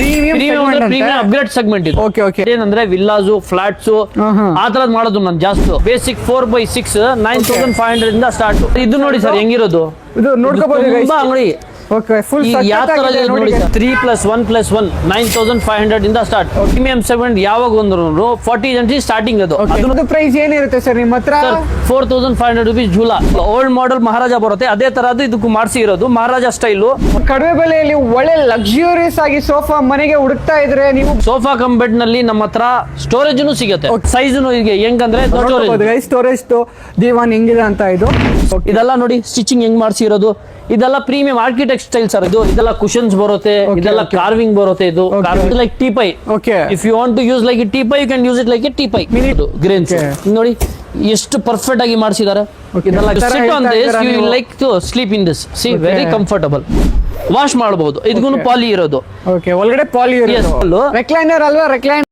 Premium upgrade segment ಇದು. Okay okay. ಏನಂದ್ರೆ villas flats ಆ ತರದ್ ಮಾಡೋದು ನಾನು ಜಾಸ್ತಿ. ಬೇಸಿಕ್ 4x6 9500 ಇಂದ ಸ್ಟಾರ್ಟ್. ಇದು ನೋಡಿ ಸರ್ ಹೆಂಗಿರೋದು, ಇದು ನೋಡ್ಕೋಬಹುದು ತುಂಬಾ ಅಂಗಡಿ. ಓಕೆ ಫುಲ್ ಯಾವ ತರ ನೋಡಿ 3+1+1 9500 ಇಂದ ಸ್ಟಾರ್ಟ್. ಪ್ರೀಮಿಯಂ ಸೆಗ್ಮೆಂಟ್ ಯಾವಾಗ ಬಂದ್ರು 40 ಗಂಟೆ ಸ್ಟಾರ್ಟಿಂಗ್. ಅದು ಅದರ ಪ್ರೈಸ್ ಏನಿರುತ್ತೆ ಸರ್ ನಿಮ್ಮ ಹತ್ರ? 4500 rupees ಜೂಲಾ. ಓಲ್ಡ್ ಮಾಡೆಲ್ ಮಹಾರಾಜ ಬರುತ್ತೆ ಅದೇ ತರದ್ದು ಇದಕ್ಕೂ ಮಾಡಿಸಿ ಇರೋದು ಮಹಾರಾಜ ಸ್ಟೈಲು. ಕಡಿಮೆ ಬೆಲೆಯಲ್ಲಿ ಒಳ್ಳೆ ಲಕ್ಸುರಿಯಸ್ ಆಗಿ ಸೋಫಾ ಮನೆಗೆ ಹುಡುಕ್ತಾ ಇದ್ರೆ ನೀವು ಸೋಫಾ ಕಮ್ ಬೆಡ್ ನಲ್ಲಿ ನಮ್ಮ ಹತ್ರ ಸ್ಟೋರೇಜ್ ಸಿಗುತ್ತೆ. ಸೈಜ್ ಈಗ ಹೆಂಗಂದ್ರೆ ಸ್ಟೋರೇಜ್ ದಿವಾನ್ ಹೆಂಗಿದೆ ಅಂತ. ಇದು ಇದೆಲ್ಲ ನೋಡಿ ಸ್ಟಿಚಿಂಗ್ ಹೆಂಗ್ ಮಾಡಿಸಿರೋದು. ಇದೆಲ್ಲ ಪ್ರೀಮಿಯಂ ಆರ್ಕಿಟೆಕ್ಟ್ ಸ್ಟೈಲ್ ಸರ್. ಇದೆಲ್ಲ ಕುಶನ್ಸ್ ಬರುತ್ತೆ, ಇದೆಲ್ಲ ಕಾರ್ವಿಂಗ್ ಬರುತ್ತೆ. ಇದು like teapoy. Okay. If you want to use like a teapoy you can use it like a teapoy. Grains ನೋಡಿ ಎಷ್ಟು ಪರ್ಫೆಕ್ಟ್ ಆಗಿ ಮಾಡಿಸಿದ್ದಾರೆ. ಇದೆಲ್ಲ sit on this you will like to sleep in this. See very comfortable. Wash ಮಾಡಬಹುದು. ಇದಕ್ಕೂ ಪಾಲಿ ಇರೋದು. Okay ಒಳಗಡೆ ಪಾಲಿ ಇರೋದು. ರೆಕ್ಲೈನರ್ ಅಲ್ವಾ? ರೆಕ್ಲೈನರ್